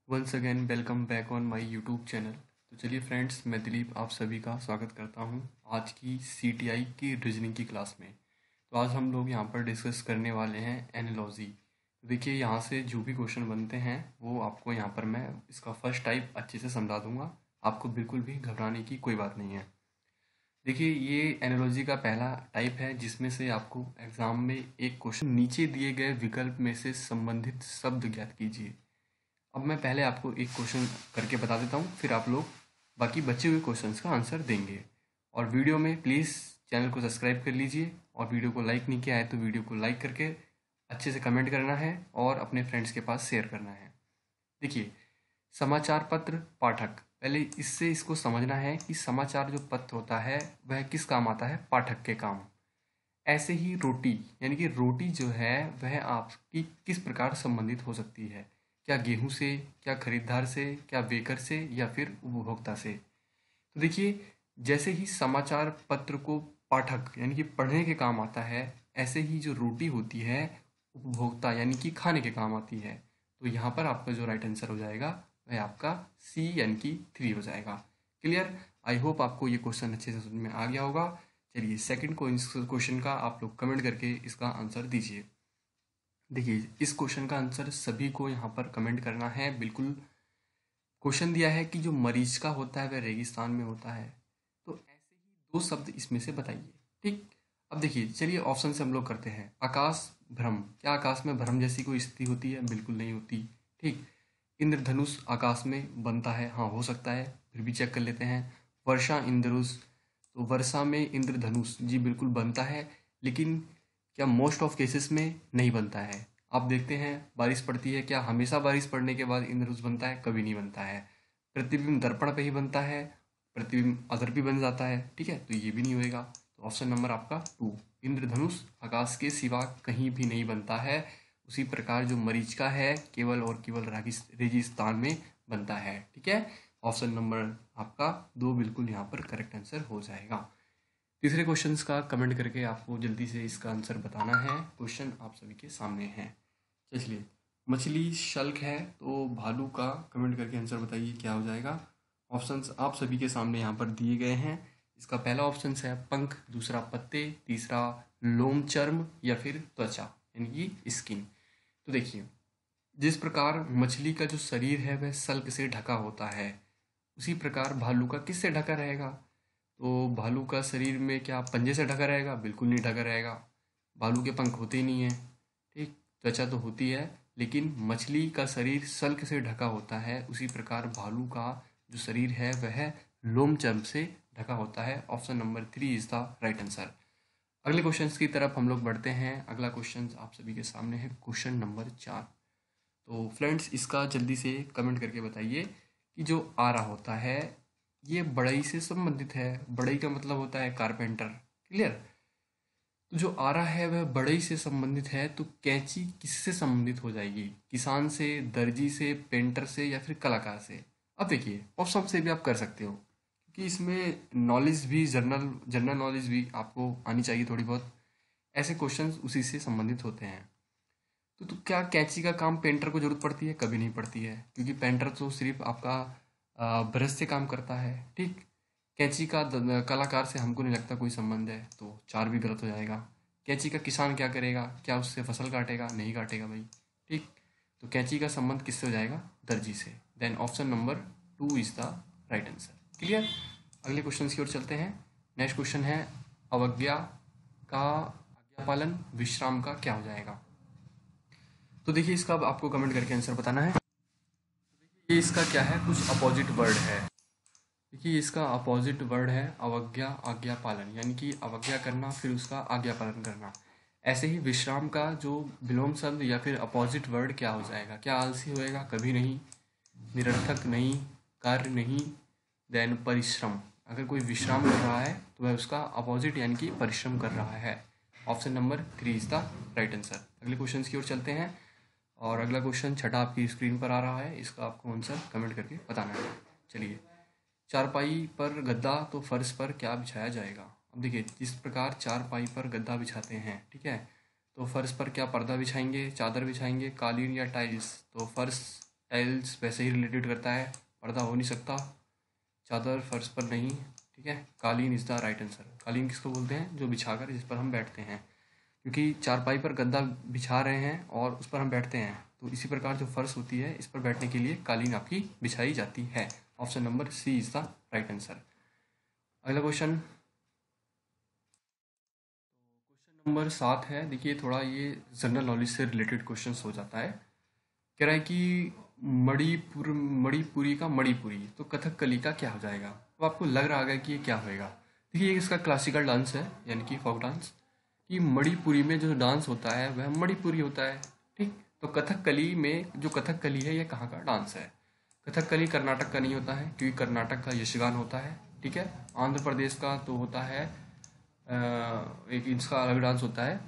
Once again welcome back on my YouTube channel. तो चलिए friends, मैं दिलीप आप सभी का स्वागत करता हूं आज की सीटीआई की रीजनिंग की क्लास में। तो आज हम लोग यहां पर डिस्कस करने वाले हैं एनालॉजी। तो देखिए, यहां से जो भी क्वेश्चन बनते हैं वो आपको यहां पर मैं इसका फर्स्ट टाइप अच्छे से समझा दूंगा। आपको बिल्कुल भी घबराने की कोई बात नहीं है। देखिए, ये एनालॉजी का पहला टाइप है जिसमें से आपको एग्जाम में एक क्वेश्चन नीचे दिए गए विकल्प में से संबंधित शब्द ज्ञात कीजिए। अब मैं पहले आपको एक क्वेश्चन करके बता देता हूँ, फिर आप लोग बाकी बचे हुए क्वेश्चंस का आंसर देंगे। और वीडियो में प्लीज़ चैनल को सब्सक्राइब कर लीजिए, और वीडियो को लाइक नहीं किया है तो वीडियो को लाइक करके अच्छे से कमेंट करना है और अपने फ्रेंड्स के पास शेयर करना है। देखिए, समाचार पत्र पाठक, पहले इससे इसको समझना है कि समाचार जो पत्र होता है वह किस काम आता है, पाठक के काम। ऐसे ही रोटी, यानी कि रोटी जो है वह आपकी किस प्रकार संबंधित हो सकती है, क्या गेहूं से, क्या खरीदार से, क्या बेकर से, या फिर उपभोक्ता से। तो देखिए, जैसे ही समाचार पत्र को पाठक यानी कि पढ़ने के काम आता है, ऐसे ही जो रोटी होती है उपभोक्ता यानी कि खाने के काम आती है। तो यहाँ पर आपका जो राइट आंसर हो जाएगा वह आपका सी यानी कि 3 हो जाएगा। क्लियर? आई होप आपको ये क्वेश्चन अच्छे से समझ में आ गया होगा। चलिए, सेकंड क्वेश्चन का आप लोग कमेंट करके इसका आंसर दीजिए। देखिए, इस क्वेश्चन का आंसर सभी को यहाँ पर कमेंट करना है। बिल्कुल, क्वेश्चन दिया है कि जो मरीचिका होता है वह रेगिस्तान में होता है। तो ऐसे ही दो शब्द इसमें से बताइए। ठीक, अब देखिए, चलिए ऑप्शन से हम लोग करते हैं। आकाश भ्रम, क्या आकाश में भ्रम जैसी कोई स्थिति होती है? बिल्कुल नहीं होती। ठीक। इंद्रधनुष आकाश में बनता है, हाँ हो सकता है, फिर भी चेक कर लेते हैं। वर्षा इंद्रधनुष, तो वर्षा में इंद्रधनुष जी बिल्कुल बनता है, लेकिन क्या मोस्ट ऑफ केसेस में नहीं बनता है। आप देखते हैं, बारिश पड़ती है, क्या हमेशा बारिश पड़ने के बाद इंद्रधनुष बनता है? कभी नहीं बनता है। प्रतिबिंब दर्पण पे ही बनता है, प्रतिबिंब अदर भी बन जाता है। ठीक है, तो ये भी नहीं होएगा। तो ऑप्शन नंबर आपका 2, इंद्रधनुष आकाश के सिवा कहीं भी नहीं बनता है। उसी प्रकार जो मरीचिका है केवल और केवल रेगिस्तान में बनता है। ठीक है, ऑप्शन नंबर आपका 2 बिल्कुल यहाँ पर करेक्ट आंसर हो जाएगा। तीसरे क्वेश्चंस का कमेंट करके आपको जल्दी से इसका आंसर बताना है। क्वेश्चन आप सभी के सामने है। चलिए, मछली शल्क है तो भालू का कमेंट करके आंसर बताइए क्या हो जाएगा। ऑप्शंस आप सभी के सामने यहाँ पर दिए गए हैं। इसका पहला ऑप्शन है पंख, दूसरा पत्ते, तीसरा लोम चर्म, या फिर त्वचा यानी कि स्किन। तो देखिए, जिस प्रकार मछली का जो शरीर है वह सल्क से ढका होता है, उसी प्रकार भालू का किससे ढका रहेगा? तो भालू का शरीर में क्या पंजे से ढका रहेगा? बिल्कुल नहीं ढका रहेगा। भालू के पंख होते ही नहीं है। ठीक, त्वचा तो होती है, लेकिन मछली का शरीर सल्क से ढका होता है, उसी प्रकार भालू का जो शरीर है वह लोम चर्म से ढका होता है। Option number 3 is the right answer. अगले क्वेश्चंस की तरफ हम लोग बढ़ते हैं। अगला क्वेश्चन आप सभी के सामने है, क्वेश्चन नंबर 4। तो फ्रेंड्स, इसका जल्दी से कमेंट करके बताइए कि जो आरा होता है ये बढ़ई से संबंधित है। बढ़ई का मतलब होता है कारपेंटर। क्लियर? तो जो आरा है वह बढ़ई से संबंधित है, तो कैंची किससे संबंधित हो जाएगी? किसान से, दर्जी से, पेंटर से, या फिर कलाकार से? अब देखिए, ऑप्शन से भी आप कर सकते हो, क्योंकि इसमें नॉलेज भी, जनरल जनरल नॉलेज भी आपको आनी चाहिए थोड़ी बहुत। ऐसे क्वेश्चंस उसी से संबंधित होते हैं। तो क्या कैंची का काम पेंटर को जरूरत पड़ती है? कभी नहीं पड़ती है, क्योंकि पेंटर तो सिर्फ आपका ब्रश से काम करता है। ठीक, कैंची का कलाकार से हमको नहीं लगता कोई संबंध है, तो 4 भी गलत हो जाएगा। कैंची का किसान क्या करेगा? क्या उससे फसल काटेगा? नहीं काटेगा भाई। ठीक, तो कैंची का संबंध किससे हो जाएगा? दर्जी से। Then option number 2 is the right answer. Clear? अगले क्वेश्चन की ओर चलते हैं। नेक्स्ट क्वेश्चन है, अवज्ञा का आज्ञा पालन विश्राम का क्या हो जाएगा? तो देखिए, इसका अब आपको कमेंट करके आंसर बताना है। ये इसका क्या है, कुछ अपोजिट वर्ड है। देखिए, इसका अपोजिट वर्ड है अवज्ञा आज्ञा पालन, यानी कि अवज्ञा करना फिर उसका आज्ञा पालन करना। ऐसे ही विश्राम का जो विलोम शब्द या फिर अपोजिट वर्ड क्या हो जाएगा? क्या आलसी होएगा? कभी नहीं। निरर्थक नहीं, कार्य नहीं। देन परिश्रम, अगर कोई विश्राम कर रहा है तो वह उसका अपोजिट यानी कि परिश्रम कर रहा है। Option number 3 is the right answer. अगले क्वेश्चन की ओर चलते हैं, और अगला क्वेश्चन छठा आपकी स्क्रीन पर आ रहा है। इसका आपको आंसर कमेंट करके बताना है। चलिए, चारपाई पर गद्दा तो फर्श पर क्या बिछाया जाएगा? अब देखिए, जिस प्रकार चारपाई पर गद्दा बिछाते हैं, ठीक है, तो फर्श पर क्या पर्दा बिछाएंगे, चादर बिछाएंगे, कालीन या टाइल्स? तो फर्श टाइल्स वैसे ही रिलेटेड करता है, पर्दा हो नहीं सकता, चादर फर्श पर नहीं, ठीक है। कालीन इज द राइट आंसर। कालीन किसको बोलते हैं? जो बिछाकर जिस पर हम बैठते हैं, क्योंकि चारपाई पर गद्दा बिछा रहे हैं और उस पर हम बैठते हैं, तो इसी प्रकार जो फर्श होती है इस पर बैठने के लिए कालीन आपकी बिछाई जाती है। Option number C is the right answer. अगला क्वेश्चन नंबर 7 है। देखिए थोड़ा ये जनरल नॉलेज से रिलेटेड क्वेश्चन हो जाता है। कह रहा है कि मणिपुरी का मणिपुरी तो कथकली का क्या हो जाएगा? तो आपको लग रहा होगा कि ये क्या होएगा। देखिए इसका क्लासिकल डांस है, यानी कि फोक डांस। कि मणिपुरी में जो डांस होता है वह मणिपुरी होता है, ठीक। तो कथकली में जो कथकली है यह कहाँ का डांस है? कथकली कर्नाटक का नहीं होता है, क्योंकि कर्नाटक का यक्षगान होता है, ठीक है। आंध्र प्रदेश का तो होता है एक इसका अलग डांस होता है,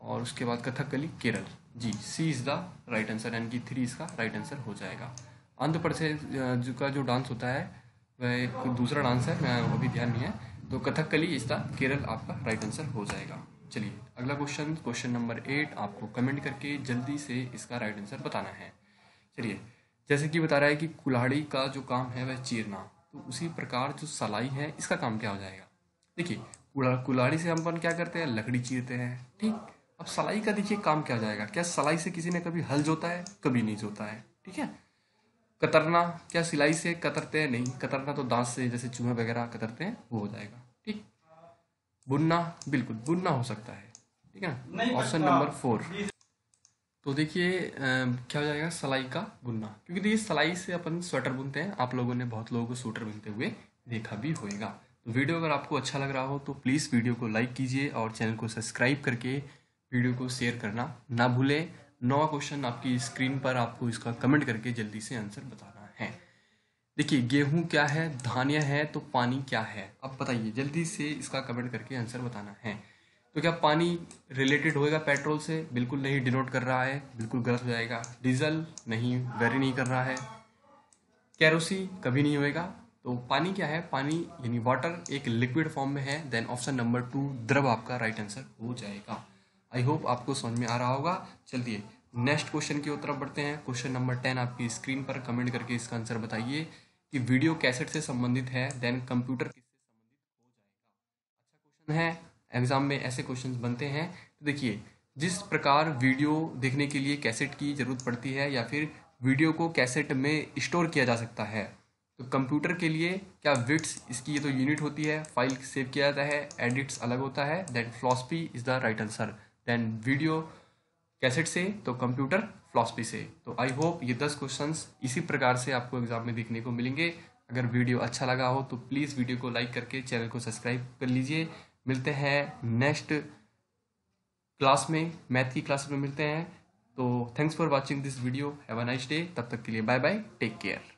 और उसके बाद कथकली केरल। जी, सी इज़ द राइट आंसर, यानी कि 3 इसका राइट आंसर हो जाएगा। आंध्र प्रदेश का जो डांस होता है वह एक दूसरा डांस है, मैं अभी ध्यान नहीं है। तो कथकली इज द केरल आपका राइट आंसर हो जाएगा। चलिए अगला क्वेश्चन नंबर 8 आपको कमेंट करके जल्दी से इसका राइट आंसर बताना है। चलिए, जैसे कि बता रहा है कि कुल्हाड़ी का जो काम है वह चीरना, तो उसी प्रकार जो सलाई है इसका काम क्या हो जाएगा? देखिए कुल्हाड़ी से हम अपन क्या करते हैं? लकड़ी चीरते हैं, ठीक। अब सलाई का देखिए काम क्या हो जाएगा? क्या सलाई से किसी ने कभी हल जोता है? कभी नहीं जोता है, ठीक है। कतरना, क्या सिलाई से कतरते हैं? नहीं, कतरना तो दांत से जैसे चूहे वगैरह कतरते हैं वो हो जाएगा, ठीक। बुनना, बिल्कुल बुनना हो सकता है, ठीक है ना। Option number 4। तो देखिए क्या हो जाएगा? सलाई का बुनना, क्योंकि देखिए सलाई से अपन स्वेटर बुनते हैं। आप लोगों ने बहुत लोगों को स्वेटर बुनते हुए देखा भी होगा। तो वीडियो अगर आपको अच्छा लग रहा हो तो प्लीज़ वीडियो को लाइक कीजिए और चैनल को सब्सक्राइब करके वीडियो को शेयर करना ना भूलें। 9वां क्वेश्चन आपकी स्क्रीन पर, आपको इसका कमेंट करके जल्दी से आंसर बताना है। देखिए गेहूं क्या है, धान्य है, तो पानी क्या है? अब बताइए जल्दी से इसका कमेंट करके आंसर बताना है। तो क्या पानी रिलेटेड होएगा पेट्रोल से? बिल्कुल नहीं, डिनोट कर रहा है, बिल्कुल गलत हो जाएगा। डीजल नहीं, वेरी नहीं कर रहा है। कैरोसी कभी नहीं होएगा। तो पानी क्या है? पानी यानी वाटर एक लिक्विड फॉर्म में है। देन ऑप्शन नंबर 2 द्रव आपका राइट आंसर हो जाएगा। आई होप आपको समझ में आ रहा होगा। चलिए नेक्स्ट क्वेश्चन की तरफ बढ़ते हैं। क्वेश्चन नंबर 10 आपकी स्क्रीन पर, कमेंट करके इसका आंसर बताइए कि वीडियो कैसेट से संबंधित है, देन कंप्यूटर किससे संबंधित हो जाएगा। अच्छा क्वेश्चन है, एग्जाम में ऐसे क्वेश्चंस बनते हैं। तो देखिए जिस प्रकार वीडियो देखने के लिए कैसेट की जरूरत पड़ती है या फिर वीडियो को कैसेट में स्टोर किया जा सकता है, तो कंप्यूटर के लिए क्या बिट्स इसकी ये तो यूनिट होती है, फाइल सेव किया जाता है, एडिट्स अलग होता है। Then floppy is the right answer. Then video cassette से, तो कंप्यूटर फ्लॉस्पी से। तो आई होप ये 10 क्वेश्चंस इसी प्रकार से आपको एग्जाम में देखने को मिलेंगे। अगर वीडियो अच्छा लगा हो तो प्लीज़ वीडियो को लाइक करके चैनल को सब्सक्राइब कर लीजिए। मिलते हैं नेक्स्ट क्लास में, मैथ की क्लास में मिलते हैं। तो thanks for watching this video, have a nice day. तब तक के लिए बाय बाय, टेक केयर।